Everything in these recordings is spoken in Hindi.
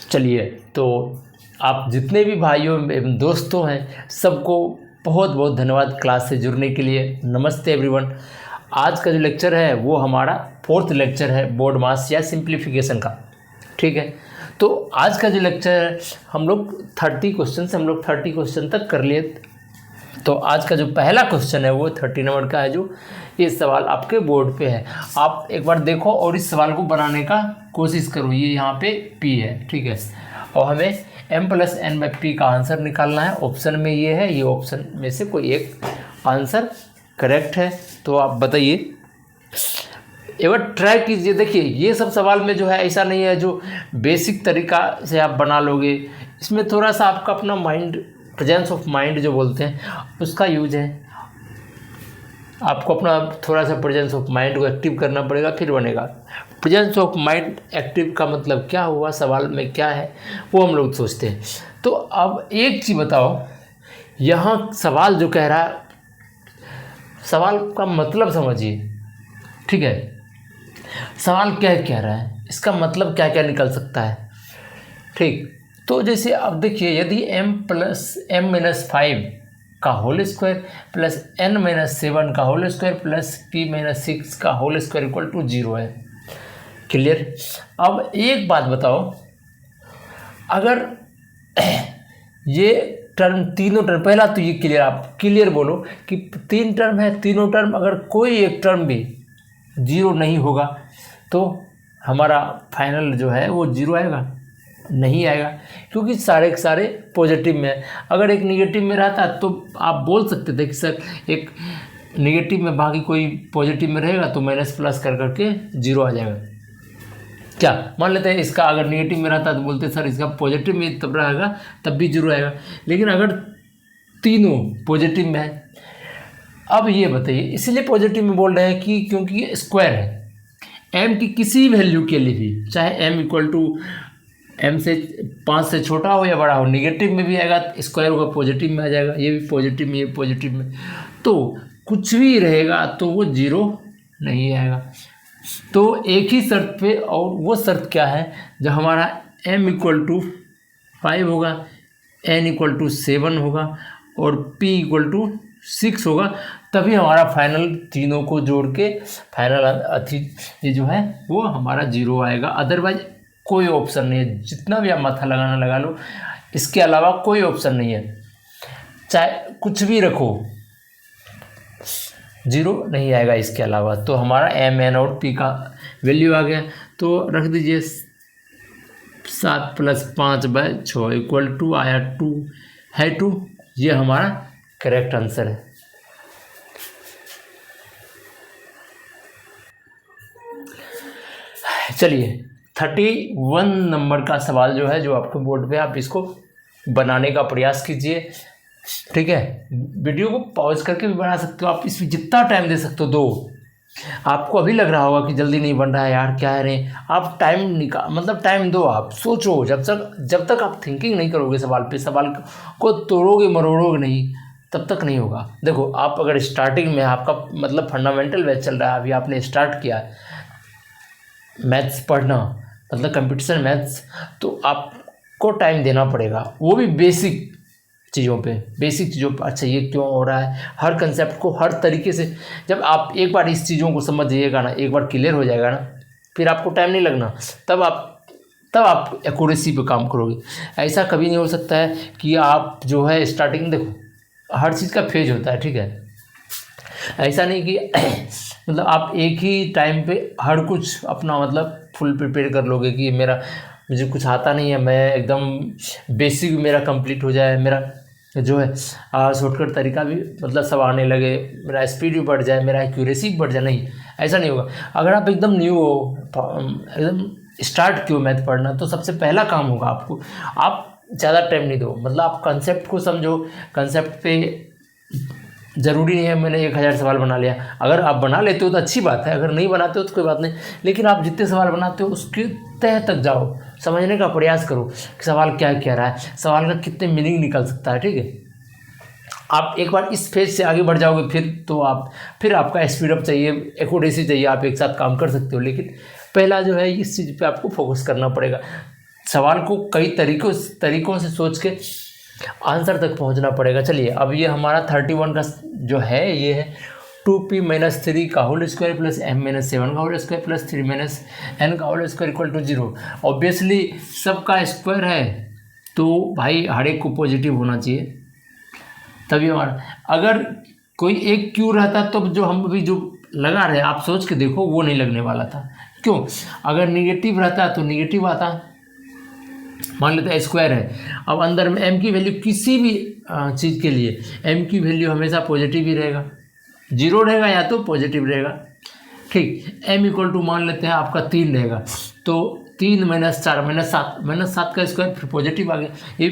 चलिए, तो आप जितने भी भाइयों एवं दोस्तों हैं सबको बहुत बहुत धन्यवाद क्लास से जुड़ने के लिए। नमस्ते एवरीवन। आज का जो लेक्चर है वो हमारा 4th लेक्चर है बोर्ड मास या सिंप्लीफिकेशन का। ठीक है, तो आज का जो लेक्चर है हम लोग 30 क्वेश्चन तक कर लिए। तो आज का जो पहला क्वेश्चन है वो 30 नंबर का है, जो ये सवाल आपके बोर्ड पे है। आप एक बार देखो और इस सवाल को बनाने का कोशिश करो। ये यहाँ पे P है, ठीक है, और हमें m+n/p का आंसर निकालना है। ऑप्शन में ये है, ये ऑप्शन में से कोई एक आंसर करेक्ट है। तो आप बताइए, एक बार ट्राई कीजिए। देखिए, ये सब सवाल में जो है ऐसा नहीं है जो बेसिक तरीका से आप बना लोगे। इसमें थोड़ा सा आपका अपना माइंड, प्रेजेंस ऑफ माइंड जो बोलते हैं, उसका यूज है। आपको अपना थोड़ा सा प्रेजेंस ऑफ माइंड को एक्टिव करना पड़ेगा, फिर बनेगा। प्रेजेंस ऑफ माइंड एक्टिव का मतलब क्या हुआ, सवाल में क्या है वो हम लोग सोचते हैं। तो अब एक चीज़ बताओ, यहाँ सवाल जो कह रहा है, सवाल का मतलब समझिए। ठीक है, सवाल क्या कह रहा है, इसका मतलब क्या क्या निकल सकता है। ठीक, तो जैसे अब देखिए, यदि m+m-5 का होल स्क्वायर प्लस n-7 का होल स्क्वायर प्लस p-6 का होल स्क्वायर इक्वल टू 0 है। क्लियर। अब एक बात बताओ, अगर ये टर्म, तीनों टर्म, पहला तो ये क्लियर, आप क्लियर बोलो कि 3 टर्म है, तीनों टर्म अगर कोई एक टर्म भी 0 नहीं होगा तो हमारा फाइनल जो है वो 0 आएगा, नहीं आएगा, क्योंकि सारे के सारे पॉजिटिव में है। अगर एक निगेटिव में रहता तो आप बोल सकते थे कि सर एक निगेटिव में बाकी कोई पॉजिटिव में रहेगा तो माइनस प्लस कर करके 0 आ जाएगा। क्या मान लेते हैं, इसका अगर निगेटिव में रहता तो बोलते सर इसका पॉजिटिव में तब रहेगा तब भी 0 आएगा। लेकिन अगर तीनों पॉजिटिव में है, अब ये बताइए, इसलिए पॉजिटिव में बोल रहे हैं कि क्योंकि स्क्वायर है। m की किसी वैल्यू के लिए भी, चाहे m इक्वल टू m से 5 से छोटा हो या बड़ा हो, निगेटिव में भी आएगा, स्क्वायर होगा पॉजिटिव में आ जाएगा। ये भी पॉजिटिव में, ये पॉजिटिव में, तो कुछ भी रहेगा तो वो 0 नहीं आएगा। तो एक ही शर्त पे, और वो शर्त क्या है, जब हमारा m इक्वल टू 5 होगा, n इक्वल टू 7 होगा और p इक्वल टू 6 होगा, तभी हमारा फाइनल तीनों को जोड़ के फाइनल ये जो है वो हमारा 0 आएगा। अदरवाइज कोई ऑप्शन नहीं है। जितना भी आप माथा लगाना लगा लो, इसके अलावा कोई ऑप्शन नहीं है। चाहे कुछ भी रखो, 0 नहीं आएगा इसके अलावा। तो हमारा m, n और p का वैल्यू आ गया। तो रख दीजिए 7 + 5/6 इक्वल टू आया 2 है 2। ये हमारा करेक्ट आंसर है। चलिए, 31 नंबर का सवाल जो है, जो आपके बोर्ड पे, आप इसको बनाने का प्रयास कीजिए। ठीक है, वीडियो को पॉज करके भी बना सकते हो आप, इसमें जितना टाइम दे सकते हो दो। आपको अभी लग रहा होगा कि जल्दी नहीं बन रहा है यार, क्या है रे, आप टाइम दो, आप सोचो। जब तक आप थिंकिंग नहीं करोगे सवाल पे, सवाल को तोड़ोगे मरोड़ोगे नहीं, तब तक नहीं होगा। देखो, आप अगर स्टार्टिंग में, आपका मतलब फंडामेंटल बैच चल रहा है, अभी आपने स्टार्ट किया है मैथ्स पढ़ना, मतलब कंप्यूटर मैथ्स, तो आपको टाइम देना पड़ेगा, वो भी बेसिक चीज़ों पे, अच्छा ये क्यों हो रहा है, हर कंसेप्ट को हर तरीके से। जब आप एक बार इस चीज़ों को समझ जाइएगा ना, एक बार क्लियर हो जाएगा ना, फिर आपको टाइम नहीं लगना, तब आप एक्यूरेसी पे काम करोगे। ऐसा कभी नहीं हो सकता है कि आप जो है स्टार्टिंग, देखो हर चीज़ का फेज होता है, ठीक है। ऐसा नहीं कि मतलब आप एक ही टाइम पे हर कुछ अपना मतलब फुल प्रिपेयर कर लोगे कि मुझे कुछ आता नहीं है, मैं एकदम बेसिक मेरा कंप्लीट हो जाए, मेरा जो है शॉर्टकट तरीका भी मतलब सब आने लगे, मेरा स्पीड भी बढ़ जाए, मेरा एक्यूरेसी भी बढ़ जाए। नहीं, ऐसा नहीं होगा। अगर आप एकदम न्यू हो, एकदम स्टार्ट किए मैथ पढ़ना, तो सबसे पहला काम होगा आपको, आप ज़्यादा टाइम नहीं दो, मतलब आप कंसेप्ट को समझो। कंसेप्ट पे ज़रूरी नहीं है मैंने 1000 सवाल बना लिया। अगर आप बना लेते हो तो अच्छी बात है, अगर नहीं बनाते हो तो कोई बात नहीं, लेकिन आप जितने सवाल बनाते हो उसके तह तक जाओ, समझने का प्रयास करो कि सवाल क्या कह रहा है, सवाल का कितने मीनिंग निकल सकता है। ठीक है, आप एक बार इस फेज से आगे बढ़ जाओगे, फिर आपका स्पीड अप चाहिए, एक्यूरेसी चाहिए, आप एक साथ काम कर सकते हो। लेकिन पहला जो है, इस चीज़ पे आपको फोकस करना पड़ेगा। सवाल को कई तरीकों से सोच के आंसर तक पहुंचना पड़ेगा। चलिए अब ये हमारा 31 का जो है ये है 2p - 3 का होल स्क्वायर प्लस m - 7 का होल स्क्वायर प्लस 3 - n का whole square equal to 0। Obviously सबका स्क्वायर है तो भाई हर एक को पॉजिटिव होना चाहिए तभी हमारा। अगर कोई एक क्यू रहता तो जो हम अभी जो लगा रहे आप सोच के देखो वो नहीं लगने वाला था। क्यों? अगर निगेटिव रहता तो निगेटिव आता। मान लेते हैं स्क्वायर है, अब अंदर में m की वैल्यू किसी भी चीज़ के लिए m की वैल्यू हमेशा पॉजिटिव ही रहेगा, 0 रहेगा या तो पॉजिटिव रहेगा। ठीक, m इक्वल टू मान लेते हैं आपका 3 रहेगा तो 3 - 4 - 7 का स्क्वायर फिर पॉजिटिव आ गया। ये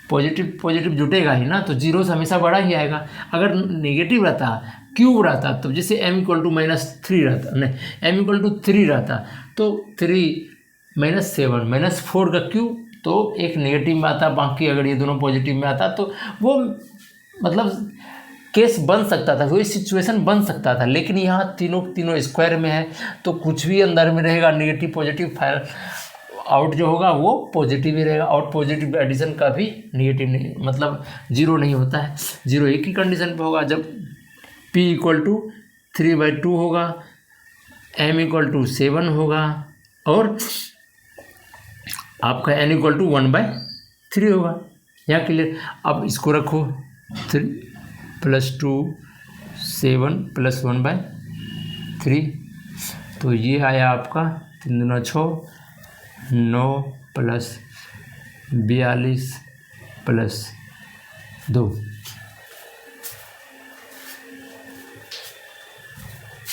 पॉजिटिव जुटेगा ही ना, तो 0 से हमेशा बड़ा ही आएगा। अगर नेगेटिव रहता क्यूब रहता तो जैसे m इक्वल टू -3 रहता, नहीं m इक्वल टू 3 रहता तो 3 - 7 - 4 का क्यूब तो एक नेगेटिव में आता, बाकी अगर ये दोनों पॉजिटिव में आता तो वो मतलब केस बन सकता था, कोई सिचुएशन बन सकता था। लेकिन यहाँ तीनों स्क्वायर में है तो कुछ भी अंदर में रहेगा नेगेटिव पॉजिटिव, आउट जो होगा वो पॉजिटिव ही रहेगा। आउट पॉजिटिव एडिशन का भी नेगेटिव नहीं, मतलब 0 नहीं होता है। 0 एक ही कंडीशन पे होगा जब p इक्वल टू 3/2 होगा, m इक्वल टू 7 होगा और आपका n इक्वल टू 1/3 होगा। यहाँ क्लियर। अब इसको रखो 3 + 2 7 + 1/3 तो ये आया आपका 3 दूना 6 9 + 42 + 2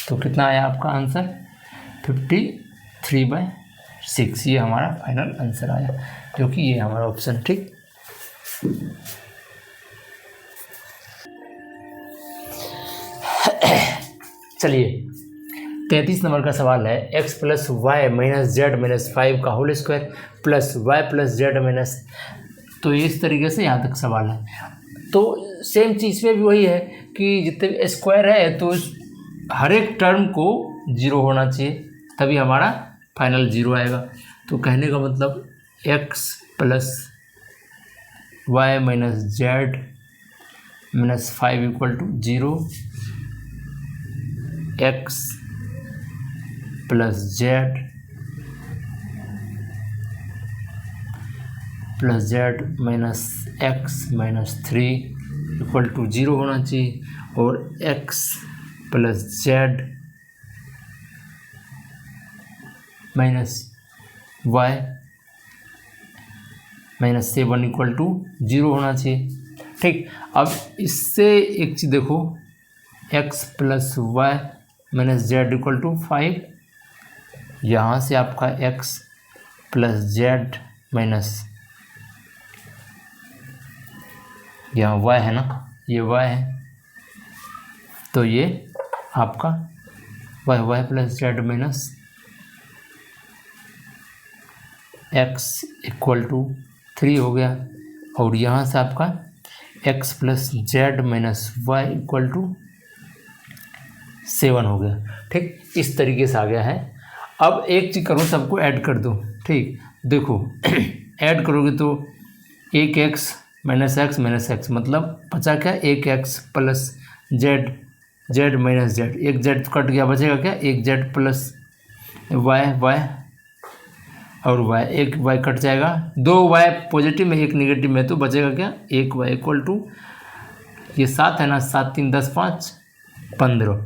तो कितना आया आपका आंसर 53/6। ये हमारा फाइनल आंसर आया जो कि ये हमारा ऑप्शन। ठीक, चलिए 33 नंबर का सवाल है x + y - z - 5 का whole square plus y + z - तो इस तरीके से यहाँ तक सवाल है। तो सेम चीज़ पे भी वही है कि जितने स्क्वायर है तो हर एक टर्म को 0 होना चाहिए तभी हमारा फाइनल 0 आएगा। तो कहने का मतलब x + y - z - 5 equal to 0, x + z - x - 3 equal to 0 होना चाहिए और x + z - y - 7 equal to 0 होना चाहिए। ठीक, अब इससे एक चीज़ देखो x + y - z equal to 5, यहाँ से आपका x + z माइनस यहाँ y है ना, ये y है तो ये आपका y + z minus x equal to 3 हो गया और यहाँ से आपका x + z - y equal to 7 हो गया। ठीक, इस तरीके से आ गया है। अब एक चीज़ करो, सबको ऐड कर दो। ठीक, देखो ऐड करोगे तो 1x - x - x मतलब बचा क्या, 1x + z - z, एक z कट गया, बचेगा क्या, एक z प्लस y और y, एक y कट जाएगा, 2 y पॉजिटिव में एक निगेटिव में तो बचेगा क्या, 1 y इक्वल टू ये 7 है ना, 7 3 10 5 15।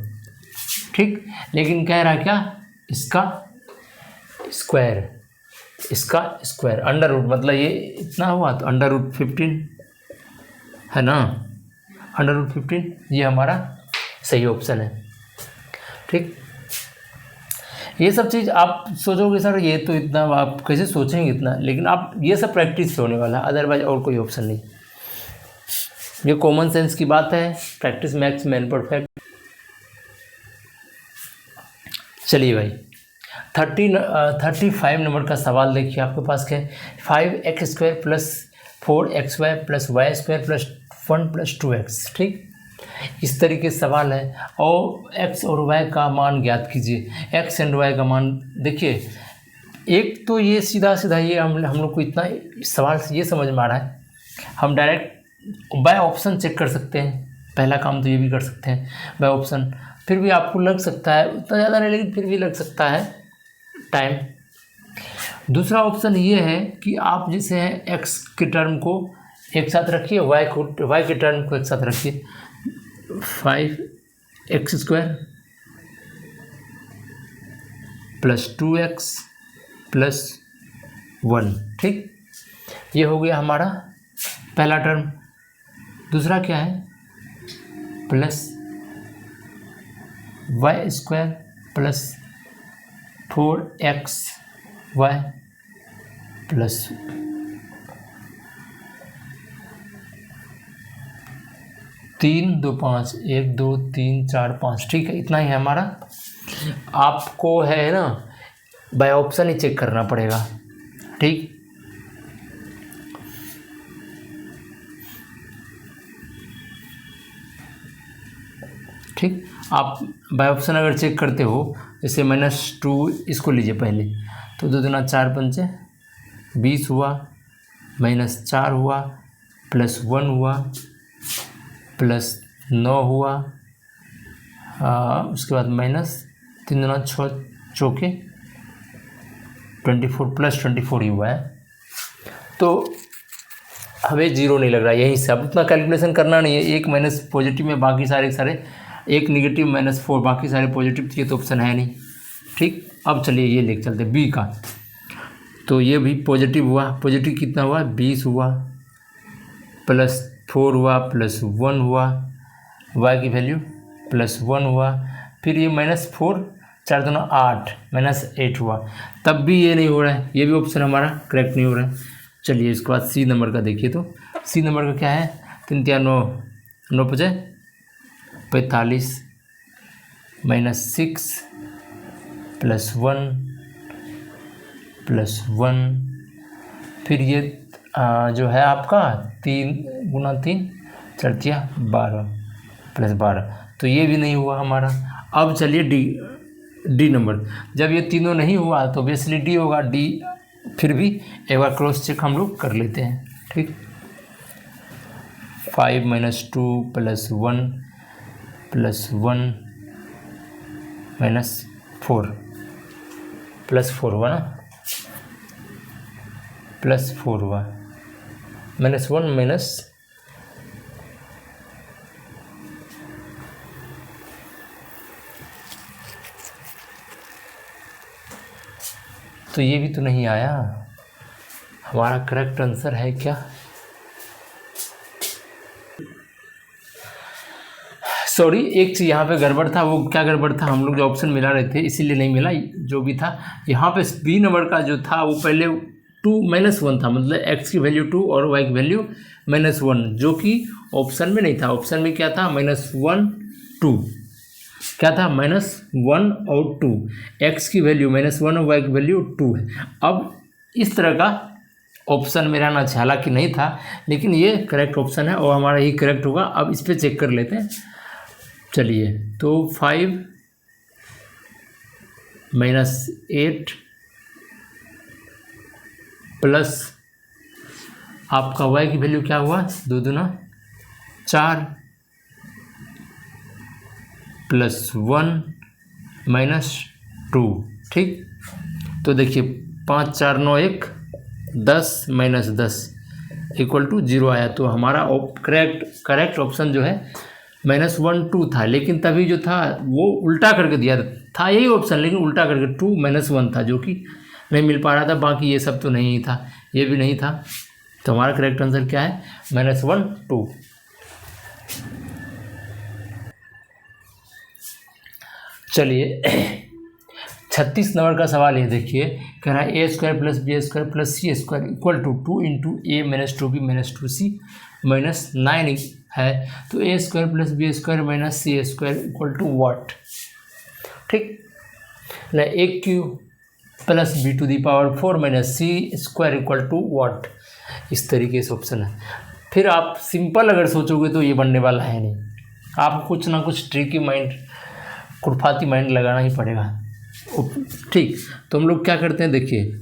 ठीक, लेकिन कह रहा क्या, इसका स्क्वायर अंडर रूट, मतलब ये इतना हुआ तो अंडर रूट 15 है ना, अंडर रूट 15 ये हमारा सही ऑप्शन है। ठीक, ये सब चीज़ आप सोचोगे सर ये तो इतना, आप कैसे सोचेंगे इतना, लेकिन आप ये सब प्रैक्टिस से होने वाला है, अदरवाइज और कोई ऑप्शन नहीं। ये कॉमन सेंस की बात है, प्रैक्टिस मैक्स मैन परफेक्ट। चलिए भाई 35 नंबर का सवाल देखिए आपके पास क्या है, 5x² + 4xy + y² + 1 + 2x। ठीक, इस तरीके से सवाल है और x और y का मान ज्ञात कीजिए। x एंड y का मान देखिए, एक तो ये सीधा सीधा ये हम लोग को इतना सवाल से ये समझ में आ रहा है, हम डायरेक्ट बाय ऑप्शन चेक कर सकते हैं। पहला काम तो ये भी कर सकते हैं बाय ऑप्शन, फिर भी आपको लग सकता है उतना ज़्यादा नहीं, लेकिन फिर भी लग सकता है टाइम। दूसरा ऑप्शन ये है कि आप जैसे हैं एक्स के टर्म को एक साथ रखिए, वाई के टर्म को एक साथ रखिए, 5x² + 2x + 1, ठीक। ये हो गया हमारा पहला टर्म। दूसरा क्या है, +y² + 4xy + 3 2 5 1 2 3 4 5, ठीक है, इतना ही है हमारा। आपको है ना बाय ऑप्शन ही चेक करना पड़ेगा, ठीक। ठीक, आप बाय ऑप्शन अगर चेक करते हो, जैसे -2 इसको लीजिए पहले, तो 2 दूना 4 पंचे 20 हुआ, -4 हुआ, +1 हुआ, +9 हुआ, उसके बाद -3 दूना 6 चौके 24 +24 ही हुआ है। तो हमें 0 नहीं लग रहा है, यहीं से अब उतना कैलकुलेशन करना नहीं है। एक माइनस पॉजिटिव में बाकी सारे एक निगेटिव -4 बाकी सारे पॉजिटिव, ये तो ऑप्शन है नहीं, ठीक। अब चलिए ये लेके चलते बी का, तो ये भी पॉजिटिव हुआ, पॉजिटिव कितना हुआ 20 हुआ, +4 हुआ, +1 हुआ, y की वैल्यू +1 हुआ, फिर ये -4 4 दूना 8 -8 हुआ, तब भी ये नहीं हो रहा है, ये भी ऑप्शन हमारा करेक्ट नहीं हो रहा है। चलिए इसके बाद सी नंबर का देखिए, तो सी नंबर का क्या है, 3 3 9 9 5 45 -6 +1 +1, फिर ये जो है आपका 3 गुना 3 चरतिया 12 +12, तो ये भी नहीं हुआ हमारा। अब चलिए डी नंबर, जब ये तीनों नहीं हुआ तो ऑब्वियसली डी होगा। डी फिर भी एक बार क्रॉस चेक हम लोग कर लेते हैं, ठीक। 5 - 2 +1 +1 -4 +4 हुआ ना, +4 हुआ, -1 माइनस तो ये भी तो नहीं आया। हमारा करेक्ट आंसर है क्या, सॉरी एक चीज़ यहाँ पे गड़बड़ था। वो क्या गड़बड़ था, हम लोग जो ऑप्शन मिला रहे थे इसीलिए नहीं मिला, जो भी था यहाँ पे बी नंबर का जो था वो पहले 2 -1 था, मतलब x की वैल्यू 2 और y की वैल्यू -1, जो कि ऑप्शन में नहीं था। ऑप्शन में क्या था, -1 2, क्या था -1 और 2, x की वैल्यू -1 और y की वैल्यू 2 है। अब इस तरह का ऑप्शन मेरा ना हालांकि नहीं था, लेकिन ये करेक्ट ऑप्शन है और हमारा ही करेक्ट होगा। अब इस पर चेक कर लेते हैं, चलिए। तो 5 - 8 प्लस आपका y की वैल्यू क्या हुआ, 2 दूना 4 +1 -2, ठीक। तो देखिए 5 4 9 1 10 -10 = 0 आया। तो हमारा करेक्ट ऑप्शन जो है -1 2 था, लेकिन तभी जो था वो उल्टा करके दिया था यही ऑप्शन, लेकिन उल्टा करके 2 -1 था, जो कि नहीं मिल पा रहा था। बाकी ये सब तो नहीं था, ये भी नहीं था। तो हमारा करेक्ट आंसर क्या है, -1 2। चलिए 36 नंबर का सवाल ये देखिए, कह रहा है a² + b² + c² = 2 × a - 2b - 2c - 9 है। तो a² + b² - c² = what, ठीक ना। a³ + b⁴ - c² = what, इस तरीके से ऑप्शन है। फिर आप सिंपल अगर सोचोगे तो ये बनने वाला है नहीं, आपको कुछ ना कुछ ट्रिकी माइंड, खुरफाती माइंड लगाना ही पड़ेगा। ठीक, तो हम लोग क्या करते हैं, देखिए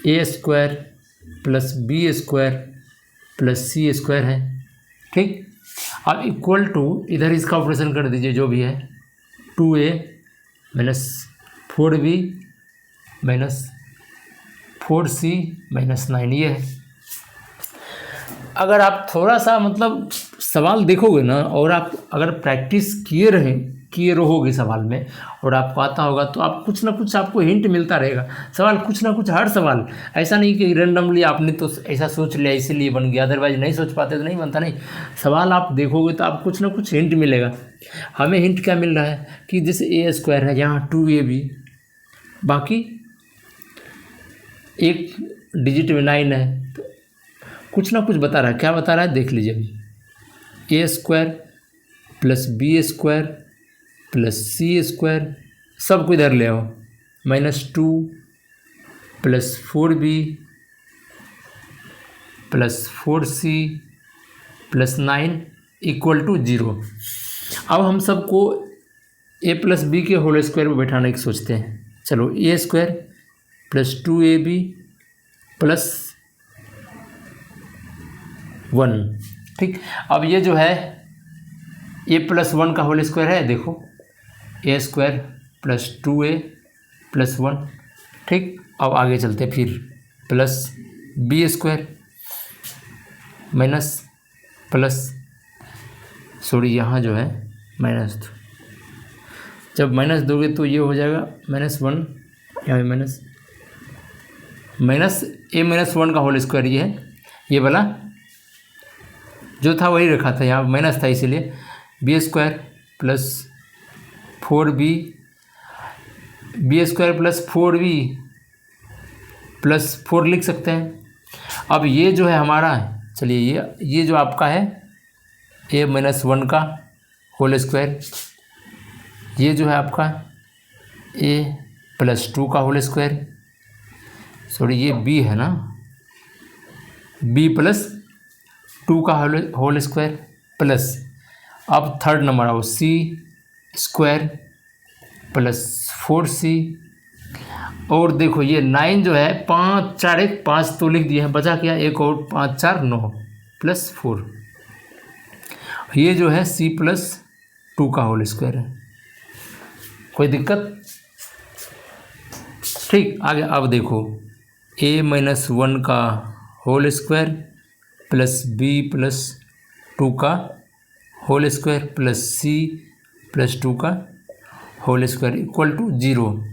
a square plus B square plus C square है, ठीक। अब इक्वल टू इधर इसका ऑपरेशन कर दीजिए जो भी है, 2a minus 4b minus 4c minus 9 ये है। अगर आप थोड़ा सा मतलब सवाल देखोगे ना, और आप अगर प्रैक्टिस किए रहोगे सवाल में, और आपको आता होगा, तो आप कुछ ना कुछ आपको हिंट मिलता रहेगा। सवाल कुछ ना कुछ, हर सवाल ऐसा नहीं कि रैंडमली आपने तो ऐसा सोच लिया इसीलिए बन गया, अदरवाइज नहीं सोच पाते तो नहीं बनता। नहीं, सवाल आप देखोगे तो आप कुछ ना कुछ हिंट मिलेगा। हमें हिंट क्या मिल रहा है कि जैसे ए स्क्वायर है, यहाँ 2ab, बाकी एक डिजिट में 9 है, तो कुछ ना कुछ बता रहा है। क्या बता रहा है देख लीजिए अभी। A square plus B square plus C square, सबको इधर ले आओ, -2 plus 4b plus 4c plus 9 equal to 0। अब हम सबको a प्लस बी के होल स्क्वायर में बैठाने की सोचते हैं। चलो, ए स्क्वायर प्लस 2ab प्लस 1, ठीक। अब ये जो है a प्लस 1 का होल स्क्वायर है, देखो ए स्क्वायर प्लस 2a प्लस 1, ठीक। अब आगे चलते फिर, plus B square minus plus, sorry यहाँ जो है माइनस, जब माइनस दोगे तो ये हो जाएगा -1, यहाँ माइनस ए माइनस 1 का होल स्क्वायर, ये है, ये वाला जो था वही रखा था, यहाँ माइनस था इसीलिए। B square plus 4b, B square plus 4b plus 4 लिख सकते हैं। अब ये जो है हमारा, चलिए ये जो आपका है a माइनस 1 का होल स्क्वायर, ये जो है आपका a प्लस 2 का होल स्क्वायर, सॉरी ये b है ना, b प्लस 2 का होल स्क्वायर प्लस, अब थर्ड नंबर आओ, c स्क्वायर प्लस 4c, और देखो ये 9 जो है 5 4 1 5 तो लिख दिए हैं, बचा क्या, एक और 5 4 9 प्लस 4, ये जो है c प्लस 2 का होल स्क्वायर है। कोई दिक्कत, ठीक। आगे अब देखो, a माइनस 1 का whole square plus b plus 2 का whole square plus c plus 2 का होल स्क्वायर इक्वल टू 0।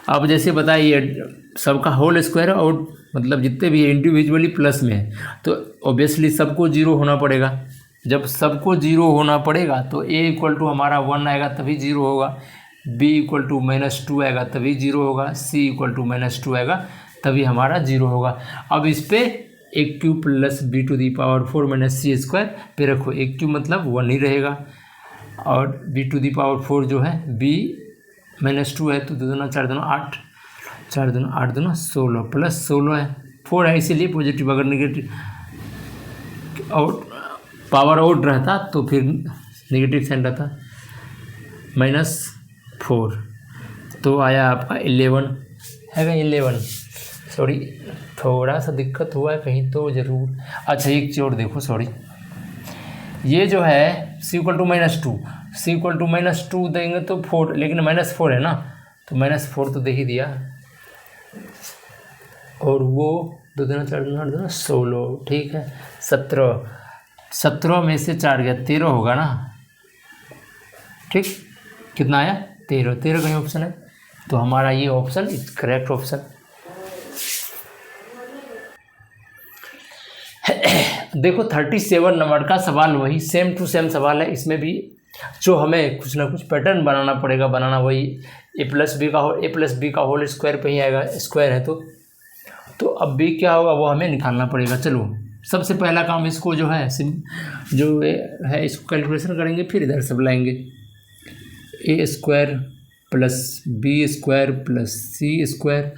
अब जैसे बताइए सबका होल स्क्वायर है, और मतलब जितने भी इंडिविजुअली प्लस में है, तो ऑब्वियसली सबको 0 होना पड़ेगा। जब सबको 0 होना पड़ेगा तो a इक्वल टू हमारा 1 आएगा तभी 0 होगा, b इक्वल टू -2 आएगा तभी 0 होगा, c इक्वल टू -2 आएगा तभी हमारा 0 होगा। अब इस पर एक cube plus b to the power 4 minus C square पे रखो, एक क्यूब मतलब 1 ही रहेगा, और b टू दी पावर 4 जो है b -2 है, तो 2 दूना 4 दूना 8, 4 दूना 8 दूना 16 प्लस 16 है, 4 है इसीलिए पॉजिटिव, अगर नेगेटिव और पावर आउट रहता तो फिर नेगेटिव साइन रहता, -4, तो आया आपका 11 है क्या, 11, सॉरी थोड़ा सा दिक्कत हुआ है कहीं तो ज़रूर। अच्छा एक चीज़ और देखो, सॉरी ये जो है c equal to -2, c equal to -2 देंगे तो 4, लेकिन -4 है ना, तो -4 तो दे ही दिया, और वो 2 दूना 4 दूना 8 दूना 16, ठीक है, 17 में से 4 गया 13 होगा ना, ठीक। कितना आया 13 कहीं ऑप्शन है, तो हमारा ये ऑप्शन इज करेक्ट ऑप्शन। देखो 37 नंबर का सवाल वही सेम टू सेम सवाल है, इसमें भी जो हमें कुछ ना कुछ पैटर्न बनाना पड़ेगा, बनाना वही a प्लस बी का होल स्क्वायर पे ही आएगा, स्क्वायर है तो अब b क्या होगा वो हमें निकालना पड़ेगा। चलो सबसे पहला काम इसको जो है इसको कैलकुलेशन करेंगे, फिर इधर सब लाएंगे, a square plus B square plus C square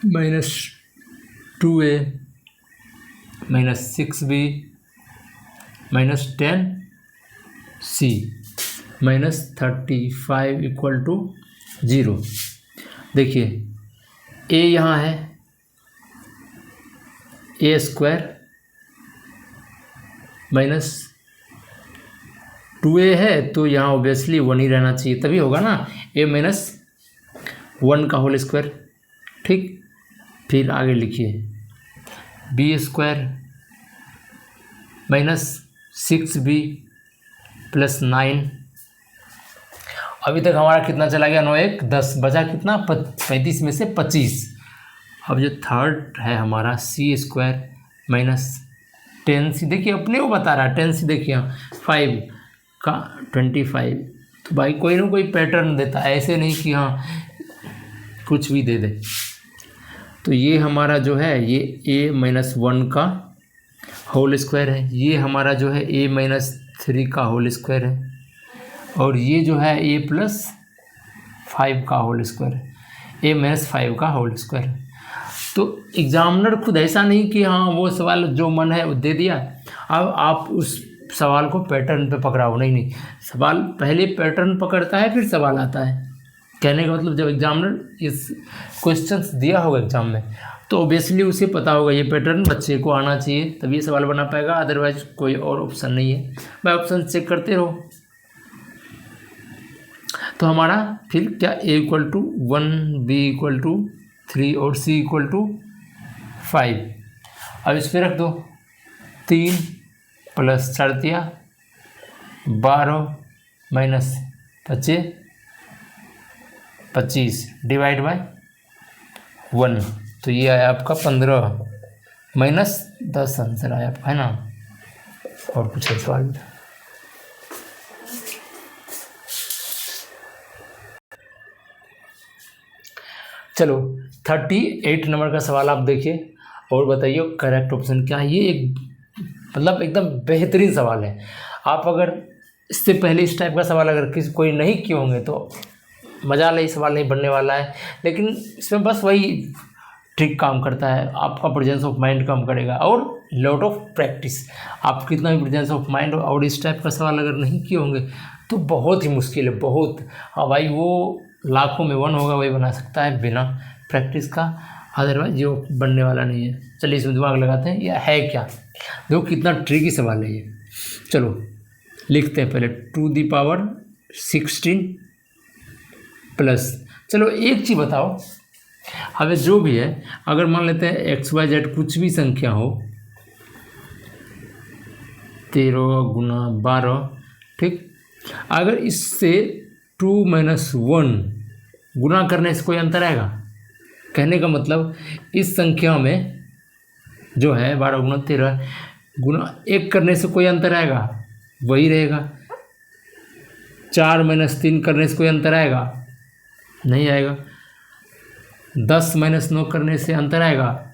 -2a -6b -10c -35 equal to 0। देखिए ए यहाँ है, ए स्क्वायर माइनस 2a है, तो यहाँ ऑब्वियसली 1 ही रहना चाहिए, तभी होगा ना, a माइनस 1 का होल स्क्वायर। ठीक, फिर आगे लिखिए B square minus 6b plus 9। अभी तक हमारा कितना चला गया, 9 1 10, बचा कितना 35 में से 25। अब जो थर्ड है हमारा सी स्क्वायर माइनस 10c, देखिए अपने को बता रहा है 10c, देखिए 5 का 25। तो भाई कोई ना कोई पैटर्न देता है, ऐसे नहीं कि हाँ कुछ भी दे दे। तो ये हमारा जो है ये a माइनस 1 का होल स्क्वायर है, ये हमारा जो है a माइनस 3 का होल स्क्वायर है, और ये जो है a प्लस 5 का होल स्क्वायर है, a माइनस 5 का होल स्क्वायर है। तो एग्जामिनर खुद ऐसा नहीं कि हाँ वो सवाल जो मन है वो दे दिया, अब आप उस सवाल को पैटर्न पे पकड़ाओ, नहीं, सवाल पहले पैटर्न पकड़ता है फिर सवाल आता है। कहने का मतलब जब एग्जामिनर इस क्वेश्चंस दिया होगा एग्जाम में, तो ऑब्वियसली उसे पता होगा ये पैटर्न बच्चे को आना चाहिए, तभी ये सवाल बना पाएगा, अदरवाइज कोई और ऑप्शन नहीं है। भाई ऑप्शन चेक करते रहो। तो हमारा फिर क्या a equal to 1, b equal to 3 और c इक्वल टू 5। अब इस पर रख दो 3 प्लस 4 दिया 12 माइनस 25 डिवाइड बाय 1, तो ये आया आपका 15 माइनस 10 आंसर आया आपका, है ना। और कुछ सवाल चलो 38 नंबर का सवाल आप देखिए और बताइए करेक्ट ऑप्शन क्या है। ये एक मतलब एकदम बेहतरीन सवाल है। आप अगर इससे पहले इस टाइप का सवाल अगर किसी कोई नहीं किए होंगे तो मज़ा नहीं, सवाल नहीं बनने वाला है, लेकिन इसमें बस वही ट्रिक काम करता है, आपका प्रेजेंस ऑफ माइंड कम करेगा और लॉट ऑफ प्रैक्टिस। आप कितना भी प्रेजेंस ऑफ माइंड और इस टाइप का सवाल अगर नहीं किए होंगे तो बहुत ही मुश्किल है, बहुत। हाँ भाई, वो लाखों में 1 होगा वही बना सकता है बिना प्रैक्टिस का, अदरवाइज जो बनने वाला नहीं है। चलिए इसमें दिमाग लगाते हैं, यह है क्या, देखो कितना ट्रिकी सवाल है ये। चलो लिखते हैं पहले 2 दी पावर 16 प्लस, चलो एक चीज़ बताओ, हमें जो भी है अगर मान लेते हैं XYZ कुछ भी संख्या हो 13 गुना 12, ठीक, अगर इससे 2 - 1 गुना करने से कोई अंतर आएगा? कहने का मतलब इस संख्या में जो है 12 गुना 13 गुना 1 करने से कोई अंतर आएगा? वही रहेगा। 4 - 3 करने से कोई अंतर आएगा? नहीं आएगा। 10 - 9 करने से अंतर आएगा?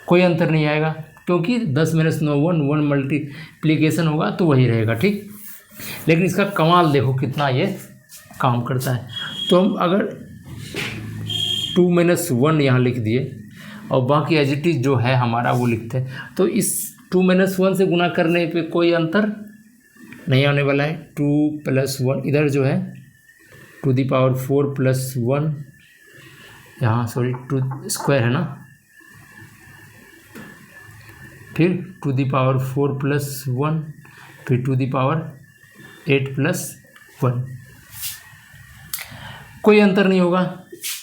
कोई अंतर नहीं आएगा, क्योंकि 10 - 9 1 मल्टीप्लिकेशन होगा तो वही रहेगा, ठीक। लेकिन इसका कमाल देखो कितना ये काम करता है। तो हम अगर 2 - 1 यहाँ लिख दिए और बाकी एज इट इज़ जो है हमारा वो लिखते हैं, तो इस 2 - 1 से गुना करने पे कोई अंतर नहीं आने वाला है। 2 + 1 इधर जो है 2 दी पावर 4 + 1, यहाँ सॉरी 2 स्क्वायर है ना, फिर 2 दी पावर 4 + 1, फिर 2 दी पावर 8 + 1, कोई अंतर नहीं होगा।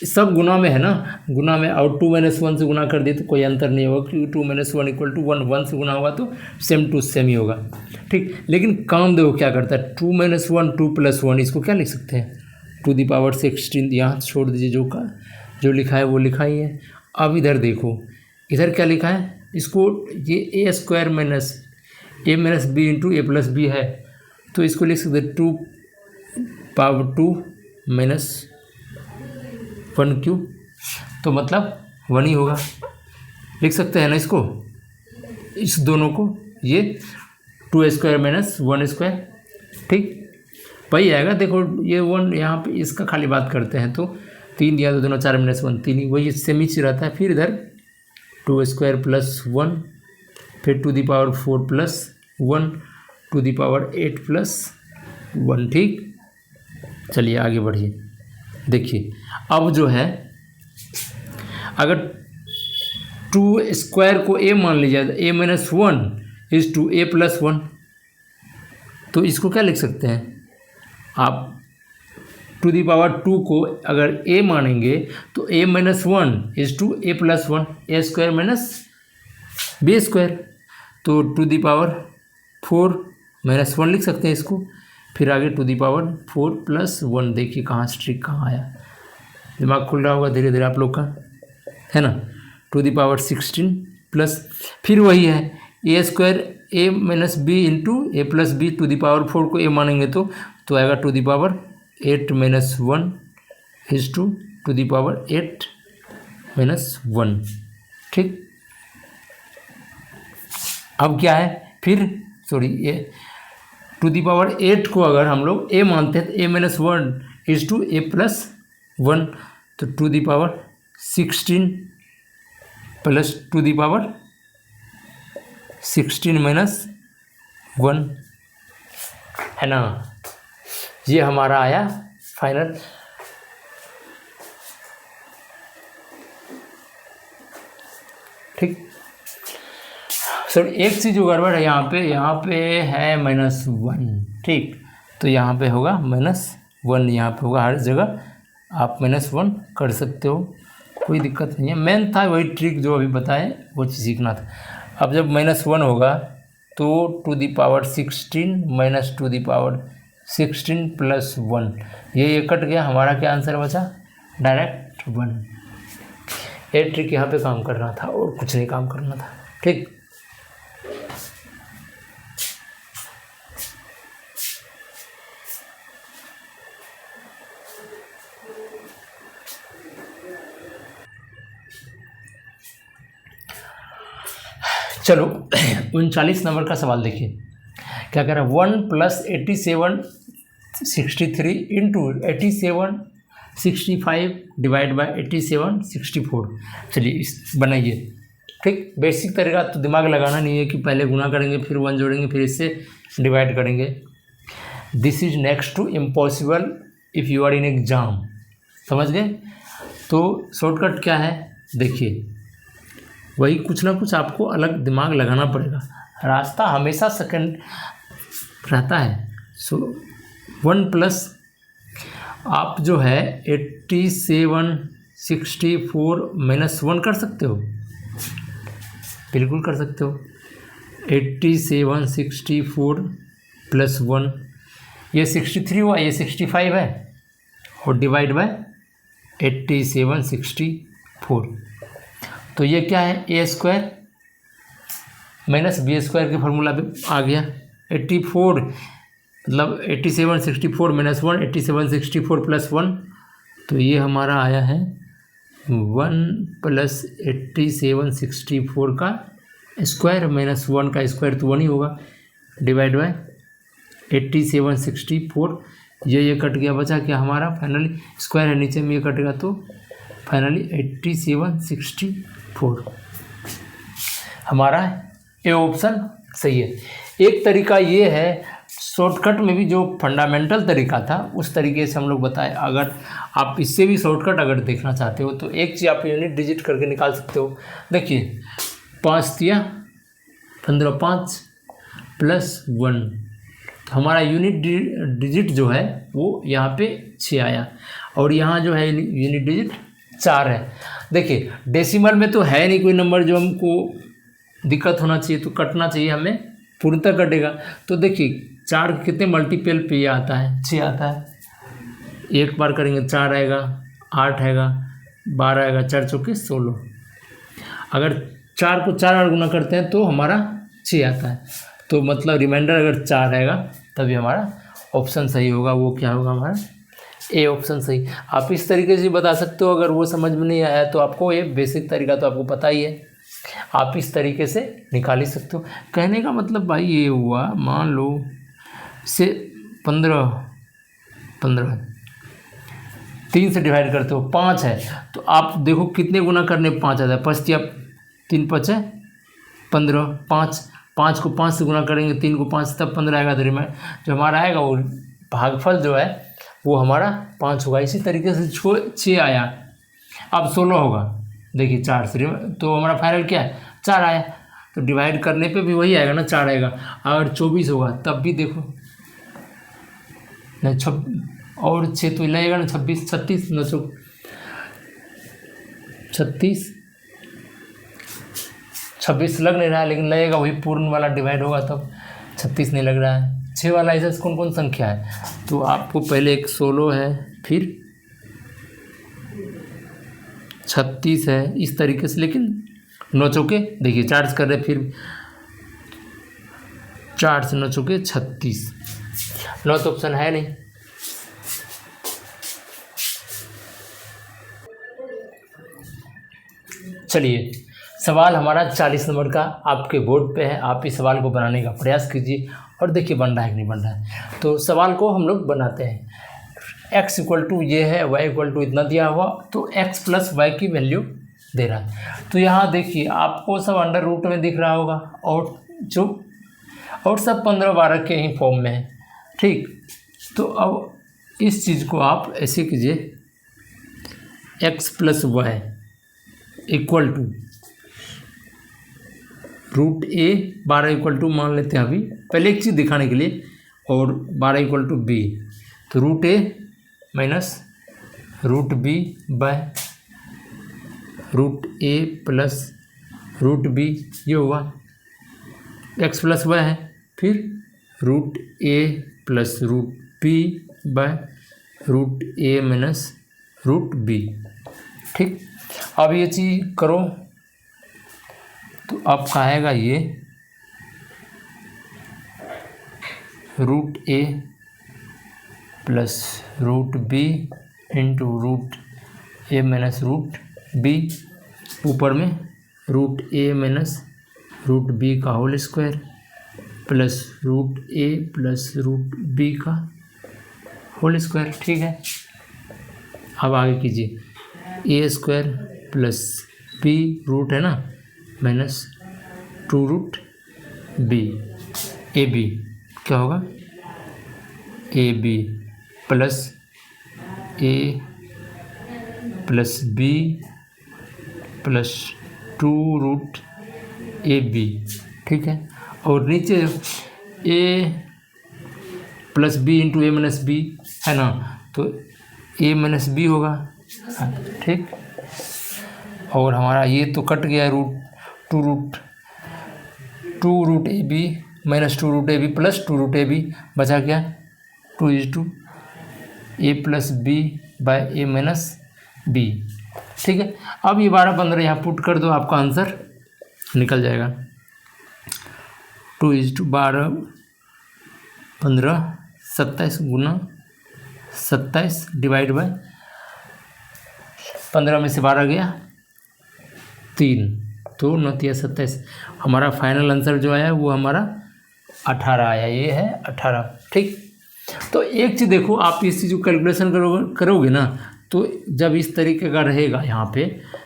सब गुना में है ना, गुना में, और 2 - 1 से गुना कर दिए तो कोई अंतर नहीं होगा, क्योंकि 2 - 1 = 1, 1 से गुना होगा तो सेम टू सेम ही होगा, ठीक। लेकिन काम देखो क्या करता है, 2 - 1 2 + 1, इसको क्या लिख सकते हैं 2 दी पावर 16, यहाँ छोड़ दीजिए, जो लिखा है वो लिखा ही है। अब इधर देखो, इधर क्या लिखा है, इसको ये a² - a - b × a + b है, तो इसको लिख सकते 2 पावर 2 - 1 क्यूब, तो मतलब 1 ही होगा, लिख सकते हैं ना इसको, इस दोनों को, ये 2² - 1², ठीक, वही आएगा। देखो ये 1 यहाँ पे इसका खाली बात करते हैं तो 3 दिया तो दोनों 4 - 1 3 ही, वही सेम ही रहता है। फिर इधर 2² + 1, फिर 2 दी पावर 4 + 1, 2 दी पावर 8 + 1, ठीक। चलिए आगे बढ़िए, देखिए अब जो है अगर 2 स्क्वायर को a मान लीजिए तो a minus 1 is to a plus 1, तो इसको क्या लिख सकते हैं आप, टू दी पावर 2 को अगर a मानेंगे तो a minus 1 is to a plus 1, a square minus b square, तो टू दी पावर 4 माइनस 1 लिख सकते हैं इसको। फिर आगे टू दी पावर 4 प्लस 1, देखिए कहाँ से ट्रिक कहाँ आया, दिमाग खुल रहा होगा धीरे धीरे आप लोग का, है ना। टू दी पावर 16 प्लस फिर वही है a square a minus b into a plus b, two the power 4 को ए मानेंगे तो आएगा two the power 8 minus 1 is two the power 8 minus 1, ठीक। अब क्या है फिर, सॉरी ये टू दी पावर 8 को अगर हम लोग ए मानते हैं तो a minus 1 is to a plus 1, तो to the power 16 plus two the power 16 minus 1, है ना। ये हमारा आया फाइनल। ठीक, सर एक चीज़ जो गड़बड़ है यहाँ पे है -1, ठीक, तो यहाँ पे होगा -1, यहाँ पे होगा, हर जगह आप -1 कर सकते हो, कोई दिक्कत नहीं है। मेन था वही ट्रिक जो अभी बताए, वो चीज़ सीखना था। अब जब -1 होगा तो to the power 16 minus to the power 16 plus 1, ये कट गया, हमारा क्या आंसर बचा, डायरेक्ट 1। ये ट्रिक यहाँ पे काम करना था और कुछ नहीं काम करना था, ठीक। चलो 39 नंबर का सवाल देखिए, क्या कह रहा है, 1 प्लस 87 63 इंटू 87 65 डिवाइड बाई 87 64। चलिए इस बनाइए, ठीक। बेसिक तरीका तो दिमाग लगाना नहीं है कि पहले गुना करेंगे फिर 1 जोड़ेंगे फिर इससे डिवाइड करेंगे। This is next to impossible if you are in exam, समझ गए। तो शॉर्टकट क्या है, देखिए वही कुछ ना कुछ आपको अलग दिमाग लगाना पड़ेगा, रास्ता हमेशा सेकंड रहता है। सो 1 प्लस आप जो है 87 64 माइनस 1 कर सकते हो, बिल्कुल कर सकते हो। 87 64 प्लस 1, ये 63 हुआ, ये 65 है, और डिवाइड बाय 87 64, तो ये क्या है, a square minus B square के फार्मूला पे आ गया। 84 मतलब 87 64 माइनस 1, 87 64 प्लस 1, तो ये हमारा आया है 1 प्लस 87 64 का स्क्वायर माइनस 1 का स्क्वायर, तो 1 ही होगा, डिवाइड बाय 87 64, ये कट गया, बचा क्या हमारा, फाइनली स्क्वायर है नीचे में, ये कटेगा तो फाइनली 87 64 हमारा ए ऑप्शन सही है। एक तरीका ये है, शॉर्टकट में भी जो फंडामेंटल तरीका था उस तरीके से हम लोग बताए। अगर आप इससे भी शॉर्टकट अगर देखना चाहते हो तो एक चीज़ आप यूनिट डिजिट करके निकाल सकते हो। देखिए 5 दिया 15, 5 प्लस 1, तो हमारा यूनिट डिजिट जो है वो यहाँ पे 6 आया, और यहाँ जो है यूनिट डिजिट 4 है। देखिए डेसिमल में तो है नहीं कोई नंबर जो हमको दिक्कत होना चाहिए, तो कटना चाहिए हमें, पूर्णतः कटेगा। तो देखिए 4 कितने मल्टीपल पे ये आता है, 6 आता है, एक बार करेंगे 4 आएगा, 8 आएगा, 12 आएगा, 4 चौके 16। अगर 4 को 4 बार गुना करते हैं तो हमारा 6 आता है, तो मतलब रिमाइंडर अगर 4 आएगा तभी हमारा ऑप्शन सही होगा, वो क्या होगा हमारा ए ऑप्शन सही। आप इस तरीके से बता सकते हो, अगर वो समझ में नहीं आया तो आपको ये बेसिक तरीका तो आपको पता ही है, आप इस तरीके से निकाल ही सकते हो। कहने का मतलब भाई ये हुआ, मान लो से 15 3 से डिवाइड करते हो, 5 है, तो आप देखो कितने गुना करने 5 आता है, 5 या 3 5 है 15, 5 को 5 से गुना करेंगे, 3 को 5 तब 15 आएगा, तो जो हमारा आएगा वो भागफल जो है वो हमारा 5 होगा। इसी तरीके से 6 आया, अब 16 होगा, देखिए 4 से तो हमारा फाइनल क्या है 4 आया। तो डिवाइड करने पे भी वही आएगा ना, 4 आएगा। अगर 24 होगा तब भी देखो नहीं, और 6 तो लगेगा ना, 26 36 न 26 लग नहीं रहा है, लेकिन लगेगा वही पूर्ण वाला डिवाइड होगा तब। 36 नहीं लग रहा है। 6 वाला ऐसा कौन कौन संख्या है, तो आपको पहले एक 16 है, फिर 36 है, इस तरीके से। लेकिन 9 चौके देखिए 4 से कर रहे, फिर 4 से 9 चौके 36, 9 तो ऑप्शन है नहीं। चलिए सवाल हमारा 40 नंबर का आपके बोर्ड पे है। आप इस सवाल को बनाने का प्रयास कीजिए और देखिए बन रहा है कि नहीं बन रहा है। तो सवाल को हम लोग बनाते हैं। x इक्वल टू ये है, y इक्वल टू इतना दिया हुआ, तो x प्लस वाई की वैल्यू दे रहा है। तो यहाँ देखिए आपको सब अंडर रूट में दिख रहा होगा, और सब 15-12 के ही फॉर्म में है, ठीक। तो अब इस चीज़ को आप ऐसे कीजिए, x plus Y equal to root A, 12 equal to मान लेते हैं अभी, पहले एक चीज़ दिखाने के लिए, और 12 इक्वल टू बी, तो root A minus root b by root A plus root B, ये हुआ एक्स प्लस वाई है, फिर root A plus root b by root A minus root b, ठीक। अब ये चीज़ करो तो आपका आएगा ये रूट ए plus root b into root ए माइनस रूट बी, ऊपर में रूट ए माइनस रूट बी का होल स्क्वायर प्लस रूट ए प्लस रूट बी का होल स्क्वायर, ठीक है। अब आगे कीजिए, A square plus B root है ना minus 2 root B, A B क्या होगा, A B plus A plus B plus 2 root A B, ठीक है। और नीचे A plus B into A minus B है ना, तो ए माइनस बी होगा, ठीक। और हमारा ये तो कट गया, two root A B minus 2 root A B plus 2 root A B, बचा क्या 2 A plus B by A minus B, ठीक है। अब ये 12-15 यहाँ पुट कर दो, आपका आंसर निकल जाएगा। 2:12 15 27 गुना 27 डिवाइड बाय 15 में से 12 गया 3, तो 9 × 27, हमारा फाइनल आंसर जो आया वो हमारा 18 आया, ये है 18, ठीक। तो एक चीज़ देखो, आप इस चीज़ को कैलकुलेशन करोगे ना, तो जब इस तरीके का रहेगा यहाँ पे,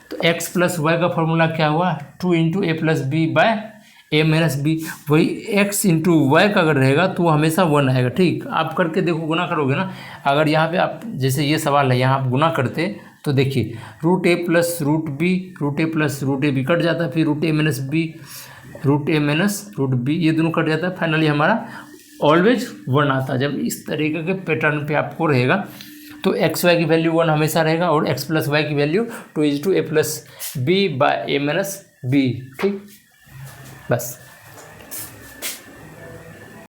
तो x प्लस वाई का फॉर्मूला क्या हुआ 2 into a plus B by A minus B, वही x इंटू वाई का अगर रहेगा तो वो हमेशा 1 आएगा, ठीक। आप करके देखो, गुना करोगे ना, अगर यहाँ पे आप जैसे ये सवाल है, यहाँ आप गुना करते तो देखिए root A plus root B, root A plus root A B cut जाता है, फिर रूट ए माइनस बी, रूट ए माइनस रूट बी, ये दोनों कट जाता है, फाइनली हमारा ऑलवेज 1 आता है। जब इस तरीके के पैटर्न पे आपको रहेगा तो एक्स वाई की वैल्यू 1 हमेशा रहेगा, और एक्स प्लस वाई की value 2 × A plus B by A minus B, ठीक। बस